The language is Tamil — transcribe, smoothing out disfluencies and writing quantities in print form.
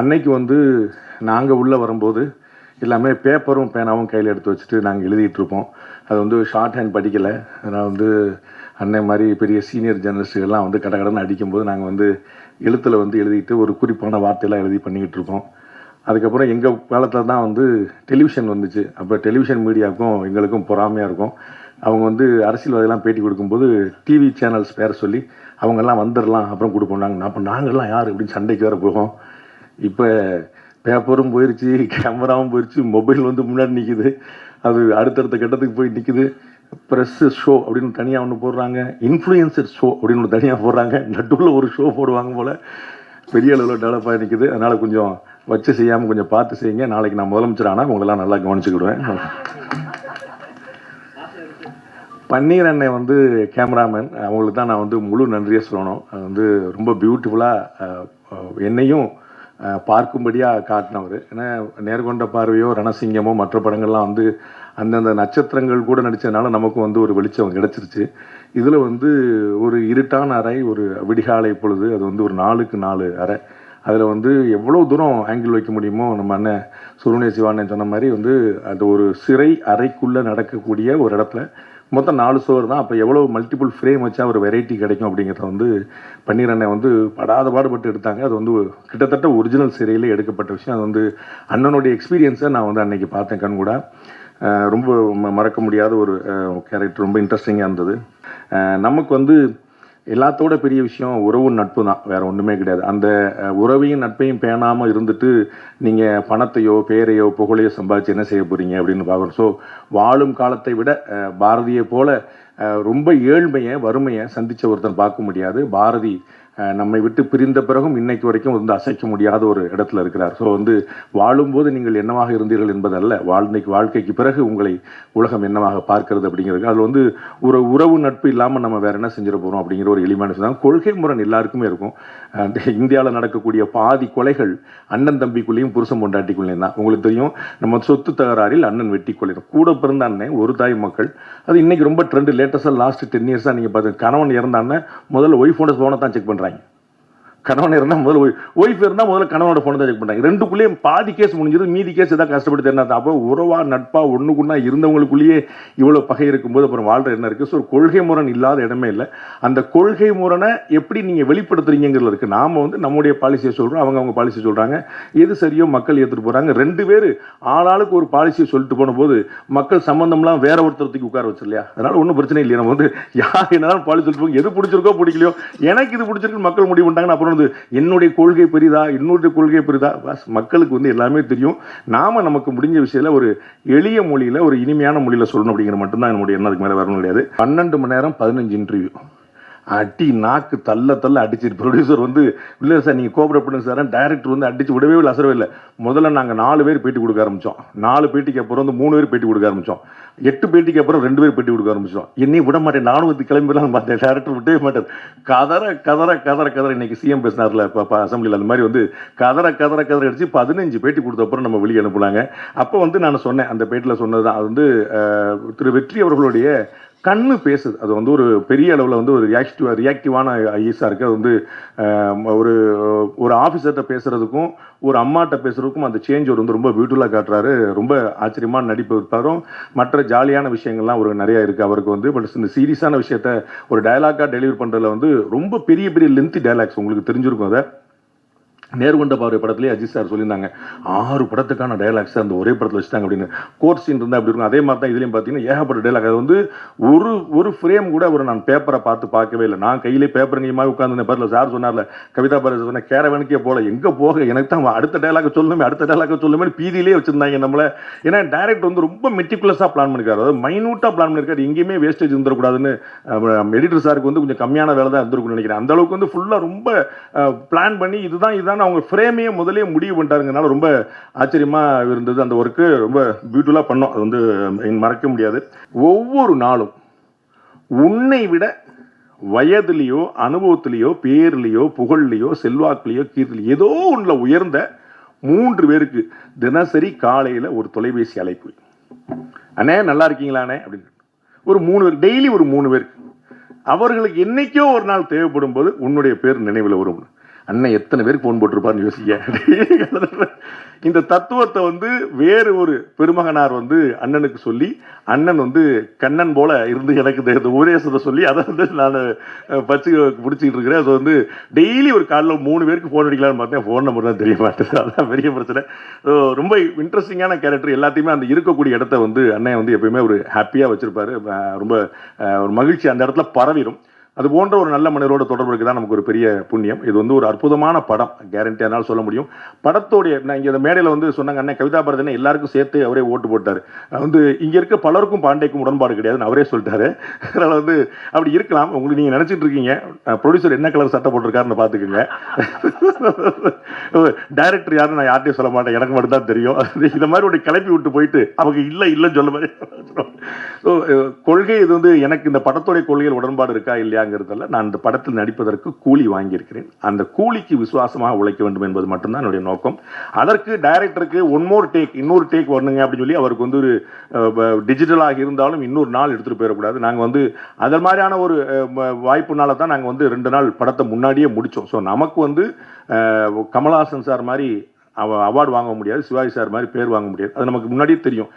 அன்னைக்கு வந்து நாங்கள் உள்ளே வரும்போது எல்லாமே பேப்பரும் பேனாவும் கையில் எடுத்து வச்சுட்டு நாங்கள் எழுதிட்டுருப்போம். அது வந்து ஷார்ட் ஹேண்ட் படிக்கலை. அதனால் வந்து அண்ணன் மாதிரி பெரிய சீனியர் ஜேர்னலிஸ்ட்டுகள்லாம் வந்து கடகடன்னு அடிக்கும்போது நாங்கள் வந்து எழுத்தில் வந்து எழுதிட்டு ஒரு குறிப்பான வார்த்தையெல்லாம் எழுதி பண்ணிக்கிட்டு இருப்போம். அதுக்கப்புறம் எங்கள் காலத்தில் தான் வந்து டெலிவிஷன் வந்துச்சு. அப்போ டெலிவிஷன் மீடியாவுக்கும் எங்களுக்கும் பொறாமையாக இருக்கும். அவங்க வந்து அரசியல்வாதியெல்லாம் பேட்டி கொடுக்கும்போது டிவி சேனல்ஸ் பேர சொல்லி அவங்கெல்லாம் வந்துடலாம் அப்புறம் கொடுப்போம். அப்போ நாங்கள்லாம் யார் அப்படின்னு சண்டைக்கு வேறு போகும். இப்போ பேப்பரும் போயிடுச்சு, கேமராவும் போயிடுச்சு, மொபைல் வந்து முன்னாடி நிற்கிது. அது அடுத்தடுத்த கட்டத்துக்கு போய் நிற்கிது. ப்ரெஸ்ஸு ஷோ அப்படின்னு தனியாக ஒன்று போடுறாங்க, இன்ஃப்ளூயன்சர் ஷோ அப்படின்னு ஒன்று தனியாக போடுறாங்க, நடுவில் ஒரு ஷோ போடுவாங்க போல். பெரிய அளவில் டெவலப் ஆகி நிற்குது. அதனால் கொஞ்சம் வச்சு செய்யாமல் கொஞ்சம் பார்த்து செய்யுங்க. நாளைக்கு நான் முதலமைச்சர் ஆனால் உங்களெல்லாம் நல்லா கவனிச்சுக்கிடுவேன். பன்னீர் அண்ணன் வந்து கேமராமேன், அவங்களுக்கு தான் நான் வந்து முழு நன்றியை சொல்லணும். அது வந்து ரொம்ப பியூட்டிஃபுல்லாக என்னையும் பார்க்கும்படியாக காட்டினவர். ஏன்னா நேர்கொண்ட பார்வையோ ரணசிங்கமோ மற்ற படங்கள்லாம் வந்து அந்தந்த நட்சத்திரங்கள் கூட நடித்ததுனால நமக்கும் வந்து ஒரு வெளிச்சம் கிடச்சிருச்சு. இதில் வந்து ஒரு இருட்டான அறை, ஒரு விடிகாலை பொழுது, அது வந்து ஒரு 4க்கு 4 அறை. அதில் வந்து எவ்வளோ தூரம் ஆங்கிள் வைக்க முடியுமோ நம்ம அண்ணன் சுருணை சிவானன் சொன்ன மாதிரி வந்து அது ஒரு சிறை அறைக்குள்ளே நடக்கக்கூடிய ஒரு இடத்துல மொத்தம் 4 சுவர் தான். அப்போ எவ்வளோ மல்டிபிள் ஃப்ரேம் வச்சா ஒரு வெரைட்டி கிடைக்கும் அப்படிங்கிறத வந்து பன்னீர் அண்ணன் வந்து படாத பாடுபட்டு எடுத்தாங்க. அது வந்து கிட்டத்தட்ட ஒரிஜினல் சிறையிலே எடுக்கப்பட்ட விஷயம். அது வந்து அண்ணனுடைய எக்ஸ்பீரியன்ஸை நான் வந்து அன்னைக்கு பார்த்தேன் கண் கூட. ரொம்ப மறக்க முடியாத ஒரு கேரக்டர், ரொம்ப இன்ட்ரெஸ்டிங்காக இருந்தது. நமக்கு வந்து எல்லாத்தோட பெரிய விஷயம் உறவு நட்பு தான், வேறு ஒன்றுமே கிடையாது. அந்த உறவையும் நட்பையும் பேணாமல் இருந்துட்டு நீங்கள் பணத்தையோ பேரையோ புகழையோ சம்பாதிச்சு என்ன செய்ய போகிறீங்க அப்படின்னு பார்க்குறோம். ஸோ வாழும் காலத்தை விட பாரதியை போல ரொம்ப ஏழ்மையை வறுமையை சந்தித்த ஒருத்தன் பார்க்க முடியாது. பாரதி நம்மை விட்டு பிரிந்த பிறகும் இன்னைக்கு வரைக்கும் வந்து அசைக்க முடியாத ஒரு இடத்துல இருக்கிறார். ஸோ வந்து வாழும்போது நீங்கள் என்னவாக இருந்தீர்கள் என்பதல்ல, வாழ்க்கைக்கு பிறகு உங்களை உலகம் என்னவாக பார்க்கிறது அப்படிங்கிறது. அதில் வந்து ஒரு உறவு நட்பு இல்லாமல் நம்ம வேற என்ன செஞ்சிட போகிறோம் அப்படிங்கிற ஒரு எளிமையான விஷயம். கொள்கை முரண் எல்லாருக்குமே இருக்கும். இந்தியாவில் நடக்கக்கூடிய பாதி கொலைகள் அண்ணன் தம்பிக்குள்ளேயும் புருஷன் பொண்டாட்டிக்குள்ளேயும் தான். உங்களுக்கு தெரியும், நம்ம சொத்து தகராறில் அண்ணன் வெட்டி கொள்ளையும் கூட பிறந்த அண்ணன் ஒரு தாய் மக்கள். அது இன்னைக்கு ரொம்ப ட்ரெண்ட். லேட்டஸ்டாக லாஸ்ட் 10 இயர்ஸாக நீங்கள் பார்த்து கணவன் இறந்தான்னு முதல்ல ஒய்ஃபோட ஃபோனை தான் செக் பண்ணுறாங்க. கணவன் இருந்தால் முதல்ல ஒய்ஃப் இருந்தால் முதல்ல கணவனோட ஃபோனை தான் செக் பண்ணுறாங்க. ரெண்டுக்குள்ளேயே பாதி கேஸ் முடிஞ்சது, மீதி கேஸ் எதாவது கஷ்டப்பட்டு என்ன. அப்போ உறவா நட்பா ஒன்றுக்குன்னா இருந்தவங்களுக்குள்ளேயே இவ்வளோ பகை இருக்கும்போது அப்புறம் வாழ்ற என்ன இருக்குது. ஸோ கொள்கை முரண் இல்லாத இடமே இல்லை. அந்த கொள்கை முரணை எப்படி நீங்கள் வெளிப்படுத்துறீங்கிறது இருக்குது. நாம் வந்து நம்முடைய பாலிசியை சொல்கிறோம், அவங்க பாலிசியை சொல்கிறாங்க. எது சரியோ மக்கள் ஏற்றுட்டு போகிறாங்க. 2 பேர் ஆளாளுக்கு ஒரு பாலிசியை சொல்லிட்டு போன போது மக்கள் சம்பந்தம்லாம் வேற ஒருத்தரத்துக்கு உட்கார வச்சு இல்லையா. அதனால் ஒன்றும் பிரச்சனை இல்லையா. நம்ம வந்து யார் என்னாலும் பாலிசி சொல்லிட்டு போங்க, எது பிடிச்சிருக்கோ பிடிக்கலையோ, எனக்கு இது பிடிச்சிருக்கு மக்கள் முடிவு பண்ணிட்டாங்கன்னு அப்புறம் என்னுடைய கொள்கை பெரிதா இன்னொரு கொள்கை பெரிதா, மக்களுக்கு வந்து எல்லாமே தெரியும். நாம நமக்கு முடிஞ்ச விஷயத்துல ஒரு எளிய மொழியில ஒரு இனிமையான மொழியில சொல்லணும் அப்படிங்கிற மட்டும்தான் என்னுடைய எண்ணம். அதுக்கு மேல வரணும் கிடையாது. 12 மணி நேரம் 15 இன்டர்வியூ அடி நாக்கு தள்ள அடிச்சிட்டு ப்ரொடியூசர் வந்து இல்லை சார் நீங்கள் கோஆப்ரேட் பண்ணுங்க சார், டைரக்டர் வந்து அடிச்சு விடவே இல்லை, அசரவே இல்லை. முதல்ல நாங்கள் 4 பேர் பேட்டி கொடுக்க ஆரம்பித்தோம். 4 பேட்டிக்கு அப்புறம் வந்து 3 பேர் பேட்டி கொடுக்க ஆரம்பித்தோம். 8 பேட்டிக்கு அப்புறம் 2 பேர் பேட்டி கொடுக்க ஆரம்பித்தோம். என்னையும் விட மாட்டேன், நானும் வந்து கிளம்பிடலாம் பார்த்தேன். டைரக்டர் விட்டவே மாட்டார். கதற இன்னைக்கு சிஎம் பேசினார்ல இப்போ அசம்பிளியில், அந்த மாதிரி வந்து கதற அடிச்சு 15 பேட்டி கொடுத்த அப்புறம் நம்ம வெளியே அனுப்புனாங்க. அப்போ வந்து நான் சொன்னேன், அந்த பேட்டியில் சொன்னது தான், அது வந்து திரு வெற்றி அவர்களுடைய கண்ணு பேசுது. அது வந்து ஒரு பெரிய அளவில் வந்து ஒரு ரியாக்டிவான ஐஎஸ்ஸாக இருக்குது. அது வந்து ஒரு ஆஃபீஸர்கிட்ட பேசுகிறதுக்கும் ஒரு அம்மாட்ட பேசுகிறதுக்கும் அந்த சேஞ்ச் ஒரு வந்து ரொம்ப பியூட்டிஃபுல்லாக காட்டுறாரு. ரொம்ப ஆச்சரியமான நடிப்பு இருப்பாரும். மற்ற ஜாலியான விஷயங்கள்லாம் ஒரு நிறையா இருக்குது அவருக்கு வந்து. பட் இந்த சீரியஸான விஷயத்த ஒரு டயலாக்காக டெலிவரி பண்ணுறதுல வந்து ரொம்ப பெரிய லென்த்தி டயலாக்ஸ் உங்களுக்கு தெரிஞ்சிருக்கும். அதை நேர்கொண்ட பார்வை படத்துலேயே அஜித் சார் சொல்லியிருந்தாங்க, 6 படத்துக்கான டைலாக்ஸ் அந்த ஒரே படத்தில் வச்சுட்டாங்க அப்படின்னு. கோர்ட் சீன் இருந்தால் அப்படி இருக்கும். அதே மாதிரி தான் இதுலேயும் பார்த்தீங்கன்னா ஏகப்பட்ட டைலாக். அது வந்து ஒரு ஃப்ரேம் கூட நான் பேப்பரை பார்க்கவே இல்லை. நான் கையிலே பேப்பர் நீமாக உட்காந்து பாரில் சார் சொன்னார்ல, கவிதா பாரதி சொன்ன கேரவனுக்கே போல எங்கே போக எனக்கு தான் அடுத்த டைலாக சொல்லுமே பீதியிலே வச்சுருந்தாங்க நம்மளை. ஏன்னா டைரக்டர் வந்து ரொம்ப மெட்டிகுலஸாக பிளான் பண்ணியிருக்காரு, அதாவது மைனூட்டாக பிளான் பண்ணியிருக்காரு. எங்கேயுமே வேஸ்டேஜ் இருந்துடக்கூடாதுன்னு எடிட்டர் சாருக்கு வந்து கொஞ்சம் கம்மியான வேலை தான் இருந்திருக்குன்னு நினைக்கிறேன். அந்த அளவுக்கு வந்து ஃபுல்லாக ரொம்ப பிளான் பண்ணி இதுதான் அவங்க ஃப்ரேமையே முதலே முடிவு பண்ணிட்டாருங்கனால ரொம்ப ஆச்சரியமா இருந்தது. அந்த ஒர்க்கு ரொம்ப பியூட்டிஃபுல்லா பண்ணோம். அது வந்து மறக்க முடியாது. ஒவ்வொரு நாளும் உன்னை விட வயதிலேயோ அனுபவத்திலேயோ பேர்லையோ புகழ்லையோ செல்வாக்குலையோ கீர்த்திலையோ ஏதோ ஒன்றில் உயர்ந்த 3 பேருக்கு தினசரி காலையில் ஒரு தொலைபேசி அழைப்பு. அண்ணே நல்லா இருக்கீங்களாண்ணே அப்படின்னு ஒரு 3 பேர், டெய்லி ஒரு 3 பேருக்கு. அவர்களுக்கு என்னைக்கோ ஒரு நாள் தேவைப்படும் போது உன்னுடைய பேர் நினைவில் வரும். அண்ணன் எத்தனை பேருக்கு ஃபோன் போட்டிருப்பாருன்னு யோசிக்க. இந்த தத்துவத்தை வந்து வேறு ஒரு பெருமகனார் வந்து அண்ணனுக்கு சொல்லி, அண்ணன் வந்து கண்ணன் போல இருந்து எனக்கு இந்த உபதேசத்தை சொல்லி அதை வந்து நான் பச்சு பிடிச்சிக்கிட்டு இருக்கிறேன். அது வந்து டெய்லி ஒரு காலையில் 3 பேருக்கு ஃபோன் அடிக்கலாம்னு பார்த்தேன், ஃபோன் நம்பர் தான் தெரிய மாட்டேது. அதுதான் பெரிய பிரச்சனை. ரொம்ப இன்ட்ரெஸ்டிங்கான கேரக்டர். எல்லாத்தையுமே அந்த இருக்கக்கூடிய இடத்த வந்து அண்ணன் வந்து எப்பயுமே ஒரு ஹாப்பியாக வச்சிருப்பாரு. ரொம்ப ஒரு மகிழ்ச்சி அந்த இடத்துல பரவிடும். அது போன்ற ஒரு நல்ல மனிதரோட தொடர்பு இருக்குது தான் நமக்கு ஒரு பெரிய புண்ணியம். இது வந்து ஒரு அற்புதமான படம், கேரண்டி அதனால சொல்ல முடியும். படத்தோடைய நான் இங்கே இந்த மேடையில் வந்து சொன்னாங்க, அண்ணன் கவிதா பாரதினா எல்லாருக்கும் சேர்த்து அவரே ஓட்டு போட்டார். வந்து இங்கே இருக்க பலருக்கும் பாண்டேக்கும் உடன்பாடு கிடையாதுன்னு அவரே சொல்லிட்டாரு. அதனால் வந்து அப்படி இருக்கலாம். உங்களுக்கு நீங்கள் நினச்சிட்டு இருக்கீங்க ப்ரொடியூசர் என்ன கலர் சட்டை போட்டிருக்காருன்னு பார்த்துக்குங்க. டைரக்டர் யாருன்னு நான் யார்ட்டையும் சொல்ல மாட்டேன், எனக்கு மட்டும் தான் தெரியும். இந்த மாதிரி ஒரு கிளப்பி விட்டு போயிட்டு அவங்க இல்லைன்னு சொல்ல மாதிரி. ஸோ கொள்கை இது வந்து எனக்கு இந்த படத்தோடைய கொள்கையில் உடன்பாடு இருக்கா இல்லையாங்கிறதுல நான் இந்த படத்தில் நடிப்பதற்கு கூலி வாங்கியிருக்கிறேன். அந்த கூலிக்கு விசுவாசமாக உழைக்க வேண்டும் என்பது மட்டும்தான் என்னுடைய நோக்கம். அதற்கு டைரக்டருக்கு இன்னொரு டேக் வரணுங்க அப்படின்னு சொல்லி அவருக்கு வந்து ஒரு டிஜிட்டலாக இருந்தாலும் இன்னொரு நாள் எடுத்துகிட்டு போயிடக்கூடாது. நாங்கள் வந்து அது மாதிரியான ஒரு வாய்ப்புனால தான் நாங்கள் வந்து 2 நாள் படத்தை முன்னாடியே முடித்தோம். ஸோ நமக்கு வந்து கமல்ஹாசன் சார் மாதிரி அவார்டு வாங்க முடியாது, சிவாஜி சார் மாதிரி பேர் வாங்க முடியாது. அது நமக்கு முன்னாடியே தெரியும்.